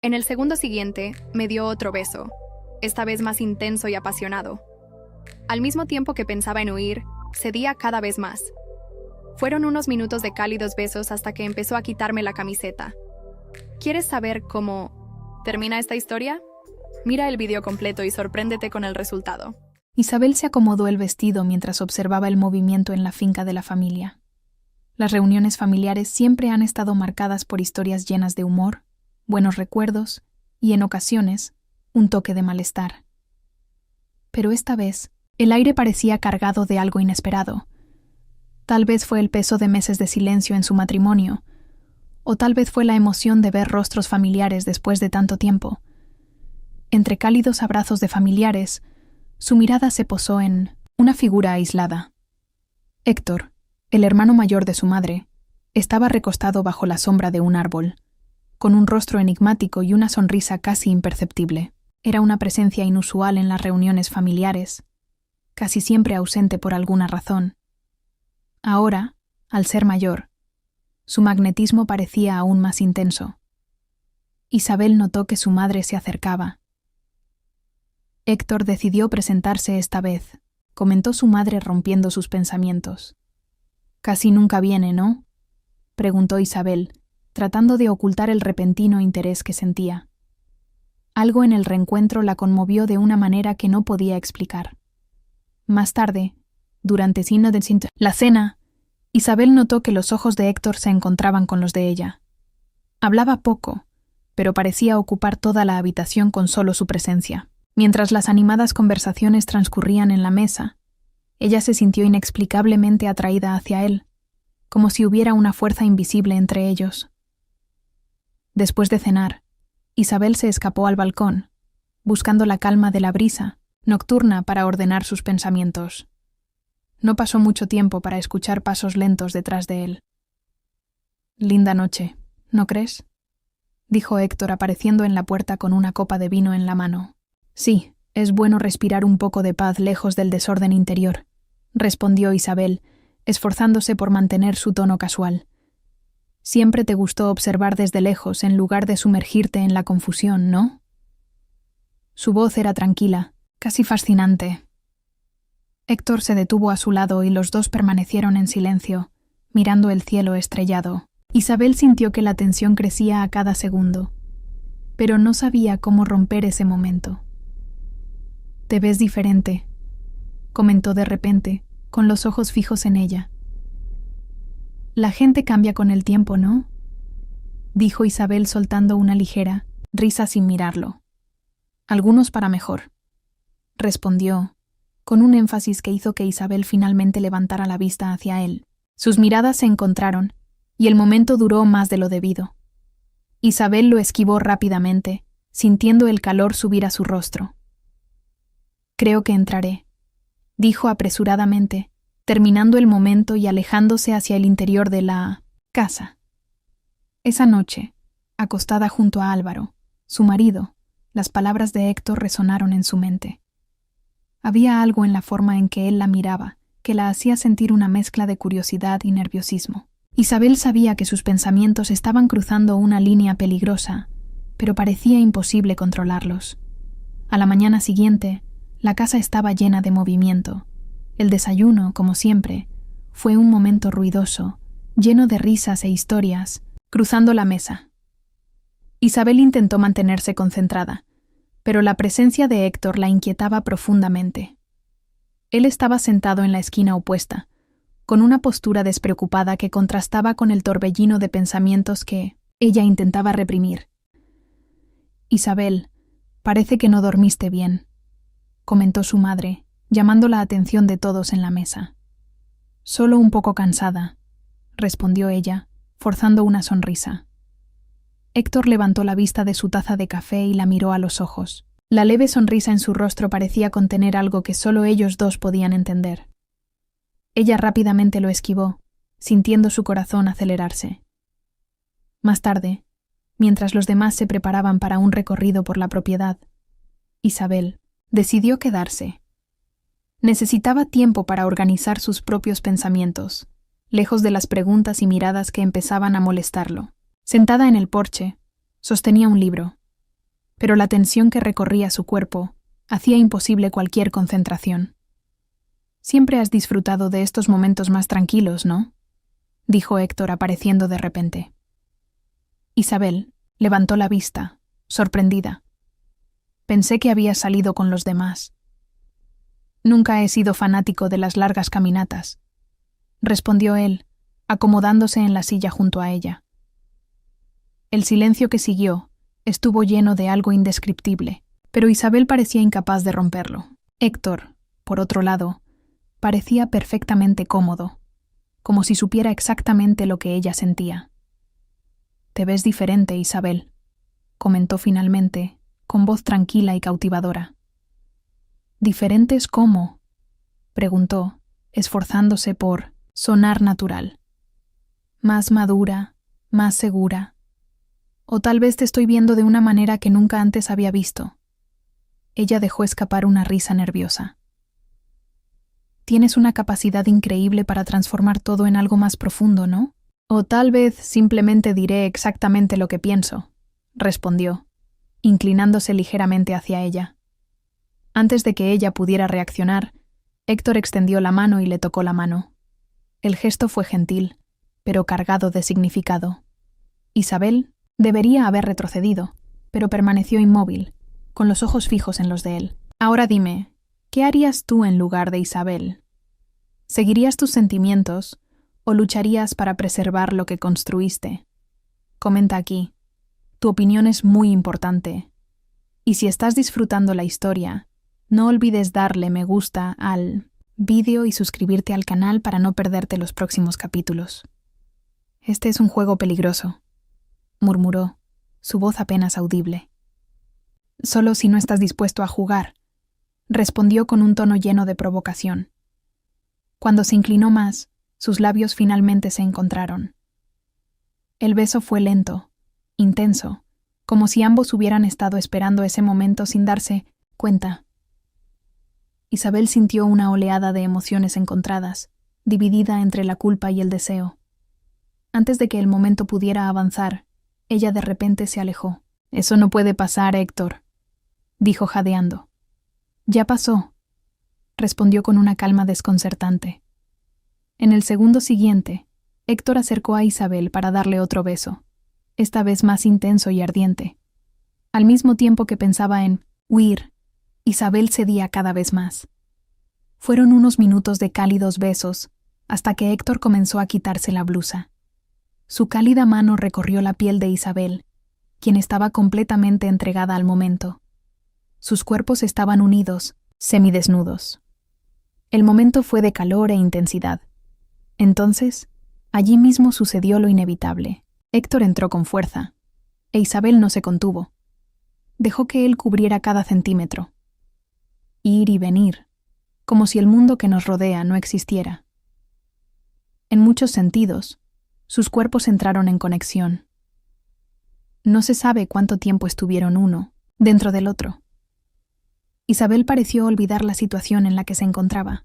En el segundo siguiente, me dio otro beso, esta vez más intenso y apasionado. Al mismo tiempo que pensaba en huir, cedía cada vez más. Fueron unos minutos de cálidos besos hasta que empezó a quitarme la camiseta. ¿Quieres saber cómo termina esta historia? Mira el video completo y sorpréndete con el resultado. Isabel se acomodó el vestido mientras observaba el movimiento en la finca de la familia. Las reuniones familiares siempre han estado marcadas por historias llenas de humor, buenos recuerdos y, en ocasiones, un toque de malestar. Pero esta vez, el aire parecía cargado de algo inesperado. Tal vez fue el peso de meses de silencio en su matrimonio, o tal vez fue la emoción de ver rostros familiares después de tanto tiempo. Entre cálidos abrazos de familiares, su mirada se posó en una figura aislada. Héctor, el hermano mayor de su madre, estaba recostado bajo la sombra de un árbol, con un rostro enigmático y una sonrisa casi imperceptible. Era una presencia inusual en las reuniones familiares, casi siempre ausente por alguna razón. Ahora, al ser mayor, su magnetismo parecía aún más intenso. Isabel notó que su madre se acercaba. Héctor decidió presentarse esta vez, comentó su madre rompiendo sus pensamientos. «Casi nunca viene, ¿no?», preguntó Isabel, tratando de ocultar el repentino interés que sentía. Algo en el reencuentro la conmovió de una manera que no podía explicar. Más tarde, durante la cena, Isabel notó que los ojos de Héctor se encontraban con los de ella. Hablaba poco, pero parecía ocupar toda la habitación con solo su presencia. Mientras las animadas conversaciones transcurrían en la mesa, ella se sintió inexplicablemente atraída hacia él, como si hubiera una fuerza invisible entre ellos. Después de cenar, Isabel se escapó al balcón, buscando la calma de la brisa nocturna para ordenar sus pensamientos. No pasó mucho tiempo para escuchar pasos lentos detrás de él. «Linda noche, ¿no crees?», dijo Héctor apareciendo en la puerta con una copa de vino en la mano. «Sí, es bueno respirar un poco de paz lejos del desorden interior», respondió Isabel, esforzándose por mantener su tono casual. «Siempre te gustó observar desde lejos en lugar de sumergirte en la confusión, ¿no?». Su voz era tranquila, casi fascinante. Héctor se detuvo a su lado y los dos permanecieron en silencio, mirando el cielo estrellado. Isabel sintió que la tensión crecía a cada segundo, pero no sabía cómo romper ese momento. «Te ves diferente», comentó de repente, con los ojos fijos en ella. «La gente cambia con el tiempo, ¿no?», dijo Isabel soltando una ligera risa sin mirarlo. «Algunos para mejor», respondió, con un énfasis que hizo que Isabel finalmente levantara la vista hacia él. Sus miradas se encontraron, y el momento duró más de lo debido. Isabel lo esquivó rápidamente, sintiendo el calor subir a su rostro. «Creo que entraré», dijo apresuradamente, terminando el momento y alejándose hacia el interior de la casa. Esa noche, acostada junto a Álvaro, su marido, las palabras de Héctor resonaron en su mente. Había algo en la forma en que él la miraba que la hacía sentir una mezcla de curiosidad y nerviosismo. Isabel sabía que sus pensamientos estaban cruzando una línea peligrosa, pero parecía imposible controlarlos. A la mañana siguiente, la casa estaba llena de movimiento. El desayuno, como siempre, fue un momento ruidoso, lleno de risas e historias, cruzando la mesa. Isabel intentó mantenerse concentrada, pero la presencia de Héctor la inquietaba profundamente. Él estaba sentado en la esquina opuesta, con una postura despreocupada que contrastaba con el torbellino de pensamientos que ella intentaba reprimir. «Isabel, parece que no dormiste bien», comentó su madre, llamando la atención de todos en la mesa. «Solo un poco cansada», respondió ella, forzando una sonrisa. Héctor levantó la vista de su taza de café y la miró a los ojos. La leve sonrisa en su rostro parecía contener algo que solo ellos dos podían entender. Ella rápidamente lo esquivó, sintiendo su corazón acelerarse. Más tarde, mientras los demás se preparaban para un recorrido por la propiedad, Isabel decidió quedarse. Necesitaba tiempo para organizar sus propios pensamientos, lejos de las preguntas y miradas que empezaban a molestarlo. Sentada en el porche, sostenía un libro, pero la tensión que recorría su cuerpo hacía imposible cualquier concentración. «Siempre has disfrutado de estos momentos más tranquilos, ¿no?», dijo Héctor apareciendo de repente. Isabel levantó la vista, sorprendida. «Pensé que habías salido con los demás». «Nunca he sido fanático de las largas caminatas», respondió él, acomodándose en la silla junto a ella. El silencio que siguió estuvo lleno de algo indescriptible, pero Isabel parecía incapaz de romperlo. Héctor, por otro lado, parecía perfectamente cómodo, como si supiera exactamente lo que ella sentía. «Te ves diferente, Isabel», comentó finalmente, con voz tranquila y cautivadora. «¿Diferentes cómo?», preguntó, esforzándose por sonar natural. «Más madura, más segura. O tal vez te estoy viendo de una manera que nunca antes había visto». Ella dejó escapar una risa nerviosa. «Tienes una capacidad increíble para transformar todo en algo más profundo, ¿no? O tal vez simplemente diré exactamente lo que pienso», respondió, inclinándose ligeramente hacia ella. Antes de que ella pudiera reaccionar, Héctor extendió la mano y le tocó la mano. El gesto fue gentil, pero cargado de significado. Isabel debería haber retrocedido, pero permaneció inmóvil, con los ojos fijos en los de él. «Ahora dime, ¿qué harías tú en lugar de Isabel? ¿Seguirías tus sentimientos o lucharías para preservar lo que construiste? Comenta aquí. Tu opinión es muy importante. Y si estás disfrutando la historia, no olvides darle me gusta al vídeo y suscribirte al canal para no perderte los próximos capítulos». «Este es un juego peligroso», murmuró, su voz apenas audible. «Solo si no estás dispuesto a jugar», respondió con un tono lleno de provocación. Cuando se inclinó más, sus labios finalmente se encontraron. El beso fue lento, intenso, como si ambos hubieran estado esperando ese momento sin darse cuenta. Isabel sintió una oleada de emociones encontradas, dividida entre la culpa y el deseo. Antes de que el momento pudiera avanzar, ella de repente se alejó. «Eso no puede pasar, Héctor», dijo jadeando. «Ya pasó», respondió con una calma desconcertante. En el segundo siguiente, Héctor acercó a Isabel para darle otro beso, esta vez más intenso y ardiente. Al mismo tiempo que pensaba en huir, Isabel cedía cada vez más. Fueron unos minutos de cálidos besos, hasta que Héctor comenzó a quitarse la blusa. Su cálida mano recorrió la piel de Isabel, quien estaba completamente entregada al momento. Sus cuerpos estaban unidos, semidesnudos. El momento fue de calor e intensidad. Entonces, allí mismo sucedió lo inevitable. Héctor entró con fuerza, e Isabel no se contuvo. Dejó que él cubriera cada centímetro. Ir y venir, como si el mundo que nos rodea no existiera. En muchos sentidos, sus cuerpos entraron en conexión. No se sabe cuánto tiempo estuvieron uno dentro del otro. Isabel pareció olvidar la situación en la que se encontraba,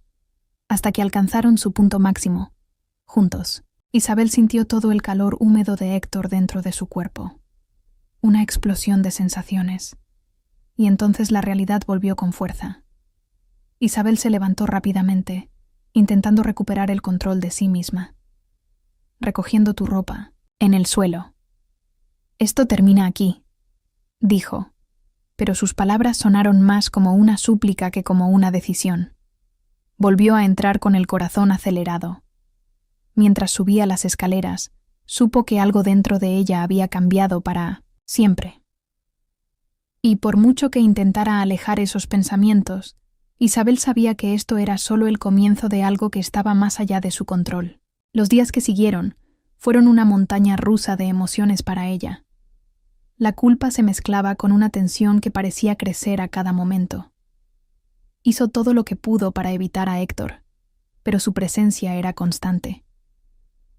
hasta que alcanzaron su punto máximo, juntos. Isabel sintió todo el calor húmedo de Héctor dentro de su cuerpo. Una explosión de sensaciones. Y entonces la realidad volvió con fuerza. Isabel se levantó rápidamente, intentando recuperar el control de sí misma. «Recogiendo tu ropa, en el suelo». «Esto termina aquí», dijo, pero sus palabras sonaron más como una súplica que como una decisión. Volvió a entrar con el corazón acelerado. Mientras subía las escaleras, supo que algo dentro de ella había cambiado para siempre. Y por mucho que intentara alejar esos pensamientos, Isabel sabía que esto era solo el comienzo de algo que estaba más allá de su control. Los días que siguieron fueron una montaña rusa de emociones para ella. La culpa se mezclaba con una tensión que parecía crecer a cada momento. Hizo todo lo que pudo para evitar a Héctor, pero su presencia era constante.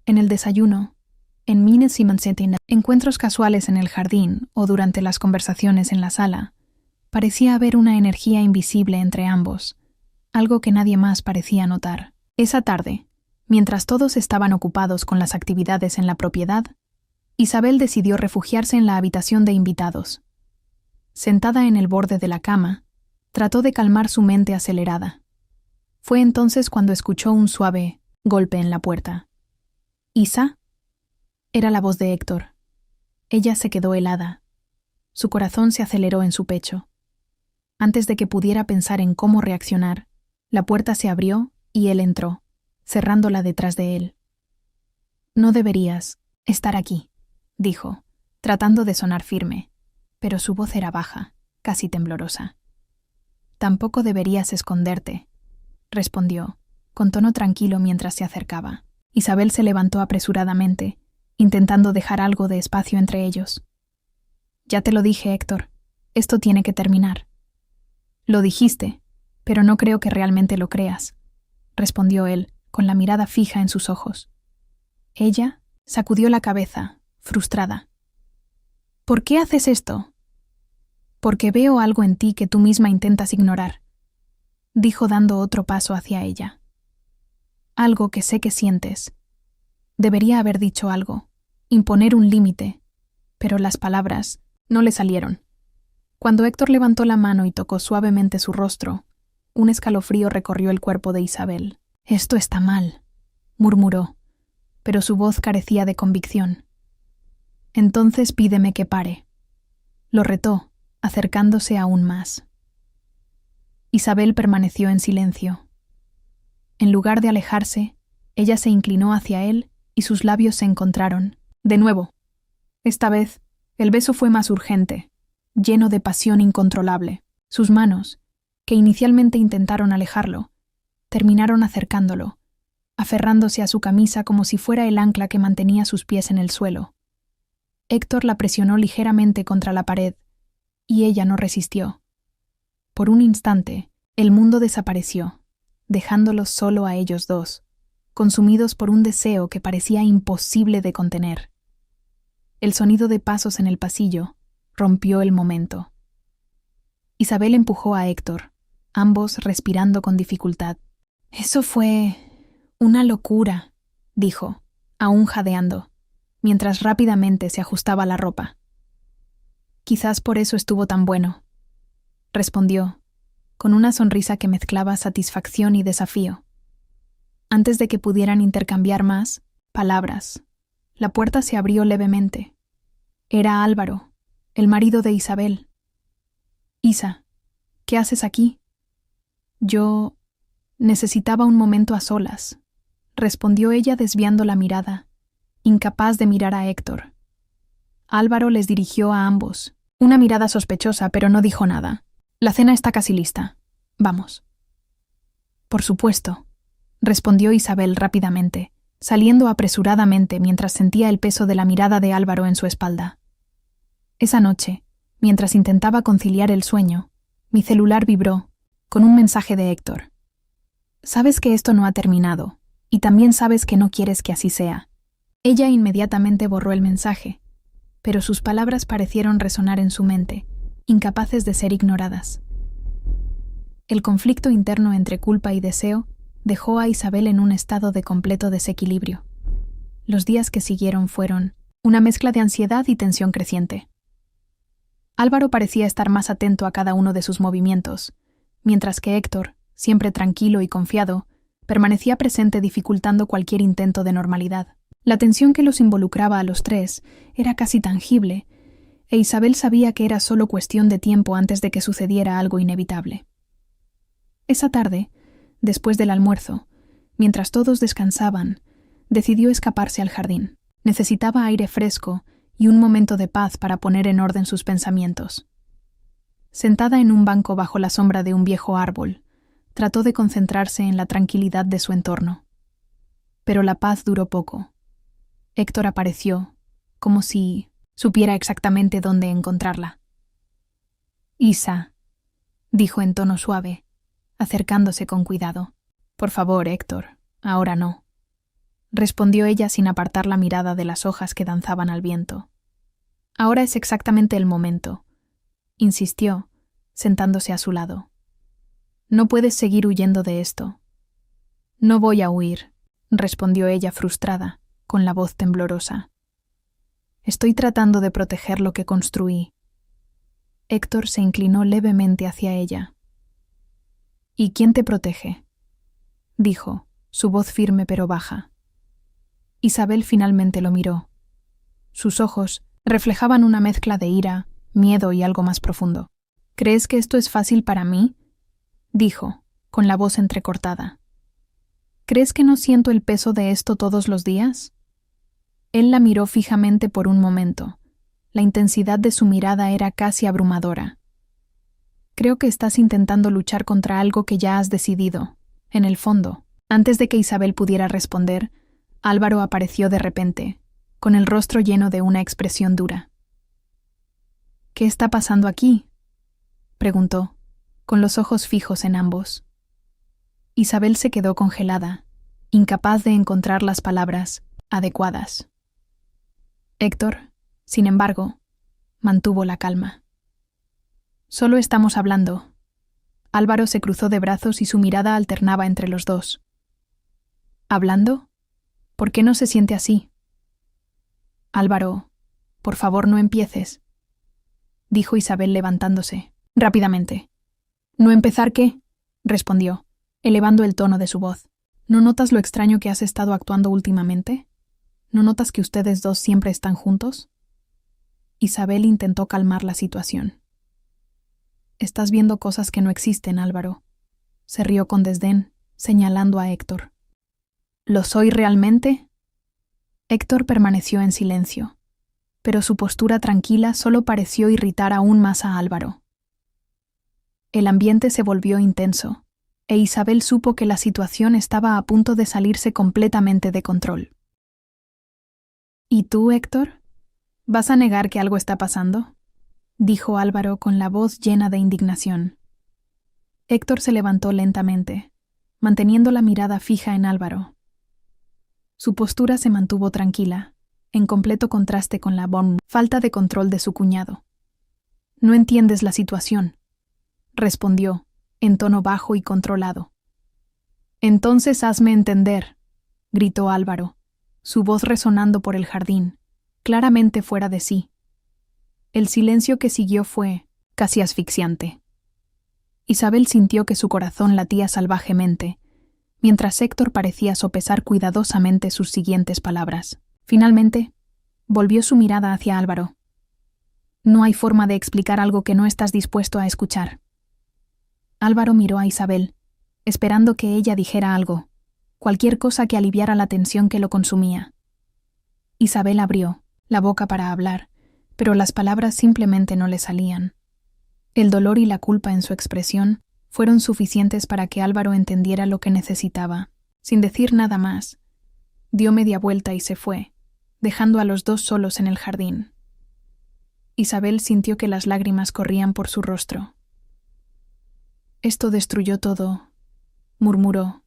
En el desayuno, en Mines y Mansettina, encuentros casuales en el jardín o durante las conversaciones en la sala, parecía haber una energía invisible entre ambos, algo que nadie más parecía notar. Esa tarde, mientras todos estaban ocupados con las actividades en la propiedad, Isabel decidió refugiarse en la habitación de invitados. sentada en el borde de la cama, trató de calmar su mente acelerada. Fue entonces cuando escuchó un suave golpe en la puerta. ¿Isa? Era la voz de Héctor. Ella se quedó helada. Su corazón se aceleró en su pecho. Antes de que pudiera pensar en cómo reaccionar, la puerta se abrió y él entró, cerrándola detrás de él. «No deberías estar aquí», dijo, tratando de sonar firme, pero su voz era baja, casi temblorosa. «Tampoco deberías esconderte», respondió, con tono tranquilo mientras se acercaba. Isabel se levantó apresuradamente, intentando dejar algo de espacio entre ellos. «Ya te lo dije, Héctor. Esto tiene que terminar». «Lo dijiste, pero no creo que realmente lo creas», respondió él, con la mirada fija en sus ojos. Ella sacudió la cabeza, frustrada. «¿Por qué haces esto?» «Porque veo algo en ti que tú misma intentas ignorar», dijo dando otro paso hacia ella. «Algo que sé que sientes. Debería haber dicho algo, imponer un límite, pero las palabras no le salieron». Cuando Héctor levantó la mano y tocó suavemente su rostro, un escalofrío recorrió el cuerpo de Isabel. «Esto está mal», murmuró, pero su voz carecía de convicción. «Entonces pídeme que pare», lo retó, acercándose aún más. Isabel permaneció en silencio. En lugar de alejarse, ella se inclinó hacia él y sus labios se encontraron, de nuevo. Esta vez, el beso fue más urgente, lleno de pasión incontrolable. Sus manos, que inicialmente intentaron alejarlo, terminaron acercándolo, aferrándose a su camisa como si fuera el ancla que mantenía sus pies en el suelo. Héctor la presionó ligeramente contra la pared, y ella no resistió. Por un instante, el mundo desapareció, dejándolos solo a ellos dos, consumidos por un deseo que parecía imposible de contener. El sonido de pasos en el pasillo rompió el momento. Isabel empujó a Héctor, ambos respirando con dificultad. «Eso fue una locura», dijo, aún jadeando, mientras rápidamente se ajustaba la ropa. «Quizás por eso estuvo tan bueno», respondió, con una sonrisa que mezclaba satisfacción y desafío. Antes de que pudieran intercambiar más palabras, la puerta se abrió levemente. Era Álvaro, el marido de Isabel. «Isa, ¿qué haces aquí?» «Yo necesitaba un momento a solas», respondió ella desviando la mirada, incapaz de mirar a Héctor. Álvaro les dirigió a ambos una mirada sospechosa, pero no dijo nada. «La cena está casi lista. Vamos». «Por supuesto», respondió Isabel rápidamente, saliendo apresuradamente mientras sentía el peso de la mirada de Álvaro en su espalda. Esa noche, mientras intentaba conciliar el sueño, mi celular vibró, con un mensaje de Héctor. «Sabes que esto no ha terminado, y también sabes que no quieres que así sea». Ella inmediatamente borró el mensaje, pero sus palabras parecieron resonar en su mente, incapaces de ser ignoradas. El conflicto interno entre culpa y deseo dejó a Isabel en un estado de completo desequilibrio. Los días que siguieron fueron una mezcla de ansiedad y tensión creciente. Álvaro parecía estar más atento a cada uno de sus movimientos, mientras que Héctor, siempre tranquilo y confiado, permanecía presente dificultando cualquier intento de normalidad. La tensión que los involucraba a los tres era casi tangible, e Isabel sabía que era solo cuestión de tiempo antes de que sucediera algo inevitable. Esa tarde, después del almuerzo, mientras todos descansaban, decidió escaparse al jardín. Necesitaba aire fresco y un momento de paz para poner en orden sus pensamientos. Sentada en un banco bajo la sombra de un viejo árbol, trató de concentrarse en la tranquilidad de su entorno. Pero la paz duró poco. Héctor apareció, como si supiera exactamente dónde encontrarla. «Isa», dijo en tono suave, acercándose con cuidado. «Por favor, Héctor, ahora no», respondió ella sin apartar la mirada de las hojas que danzaban al viento. «Ahora es exactamente el momento», insistió, sentándose a su lado. «No puedes seguir huyendo de esto». «No voy a huir», respondió ella frustrada, con la voz temblorosa. «Estoy tratando de proteger lo que construí». Héctor se inclinó levemente hacia ella. ¿Y quién te protege?, dijo, su voz firme pero baja. Isabel finalmente lo miró. Sus ojos reflejaban una mezcla de ira, miedo y algo más profundo. ¿Crees que esto es fácil para mí?, dijo, con la voz entrecortada. ¿Crees que no siento el peso de esto todos los días? Él la miró fijamente por un momento. La intensidad de su mirada era casi abrumadora. Creo que estás intentando luchar contra algo que ya has decidido. En el fondo, antes de que Isabel pudiera responder, Álvaro apareció de repente, con el rostro lleno de una expresión dura. ¿Qué está pasando aquí?, preguntó, con los ojos fijos en ambos. Isabel se quedó congelada, incapaz de encontrar las palabras adecuadas. Héctor, sin embargo, mantuvo la calma. Solo estamos hablando. Álvaro se cruzó de brazos y su mirada alternaba entre los dos. ¿Hablando? ¿Por qué no se siente así? Álvaro, por favor no empieces, dijo Isabel levantándose, rápidamente. ¿No empezar qué?, respondió, elevando el tono de su voz. ¿No notas lo extraño que has estado actuando últimamente? ¿No notas que ustedes dos siempre están juntos? Isabel intentó calmar la situación. Estás viendo cosas que no existen, Álvaro. Se rió con desdén, señalando a Héctor. ¿Lo soy realmente? Héctor permaneció en silencio, pero su postura tranquila solo pareció irritar aún más a Álvaro. El ambiente se volvió intenso, e Isabel supo que la situación estaba a punto de salirse completamente de control. ¿Y tú, Héctor? ¿Vas a negar que algo está pasando?, dijo Álvaro con la voz llena de indignación. Héctor se levantó lentamente, manteniendo la mirada fija en Álvaro. Su postura se mantuvo tranquila, en completo contraste con la falta de control de su cuñado. «No entiendes la situación», respondió, en tono bajo y controlado. «Entonces hazme entender», gritó Álvaro, su voz resonando por el jardín, claramente fuera de sí. El silencio que siguió fue casi asfixiante. Isabel sintió que su corazón latía salvajemente, mientras Héctor parecía sopesar cuidadosamente sus siguientes palabras. Finalmente, volvió su mirada hacia Álvaro. «No hay forma de explicar algo que no estás dispuesto a escuchar». Álvaro miró a Isabel, esperando que ella dijera algo, cualquier cosa que aliviara la tensión que lo consumía. Isabel abrió la boca para hablar, pero las palabras simplemente no le salían. El dolor y la culpa en su expresión fueron suficientes para que Álvaro entendiera lo que necesitaba. Sin decir nada más, dio media vuelta y se fue, dejando a los dos solos en el jardín. Isabel sintió que las lágrimas corrían por su rostro. «Esto destruyó todo», murmuró,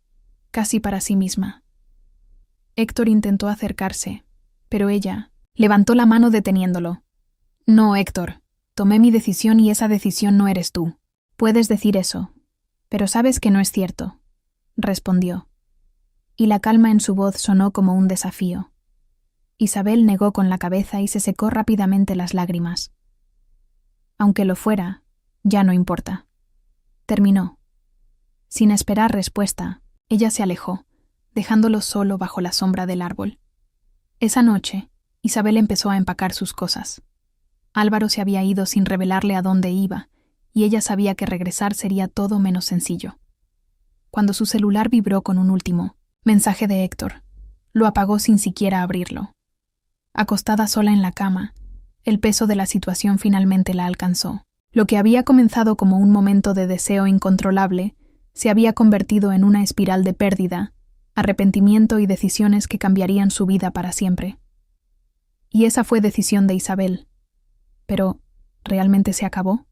casi para sí misma. Héctor intentó acercarse, pero ella levantó la mano deteniéndolo. «No, Héctor, tomé mi decisión y esa decisión no eres tú. Puedes decir eso, pero sabes que no es cierto», respondió, y la calma en su voz sonó como un desafío. Isabel negó con la cabeza y se secó rápidamente las lágrimas. «Aunque lo fuera, ya no importa», terminó. Sin esperar respuesta, ella se alejó, dejándolo solo bajo la sombra del árbol. Esa noche, Isabel empezó a empacar sus cosas. Álvaro se había ido sin revelarle a dónde iba, y ella sabía que regresar sería todo menos sencillo. Cuando su celular vibró con un último mensaje de Héctor, lo apagó sin siquiera abrirlo. Acostada sola en la cama, el peso de la situación finalmente la alcanzó. Lo que había comenzado como un momento de deseo incontrolable se había convertido en una espiral de pérdida, arrepentimiento y decisiones que cambiarían su vida para siempre. Y esa fue decisión de Isabel. Pero, ¿realmente se acabó?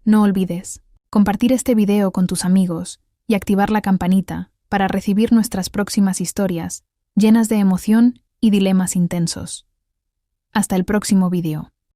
No olvides compartir este video con tus amigos y activar la campanita para recibir nuestras próximas historias llenas de emoción y dilemas intensos. Hasta el próximo video.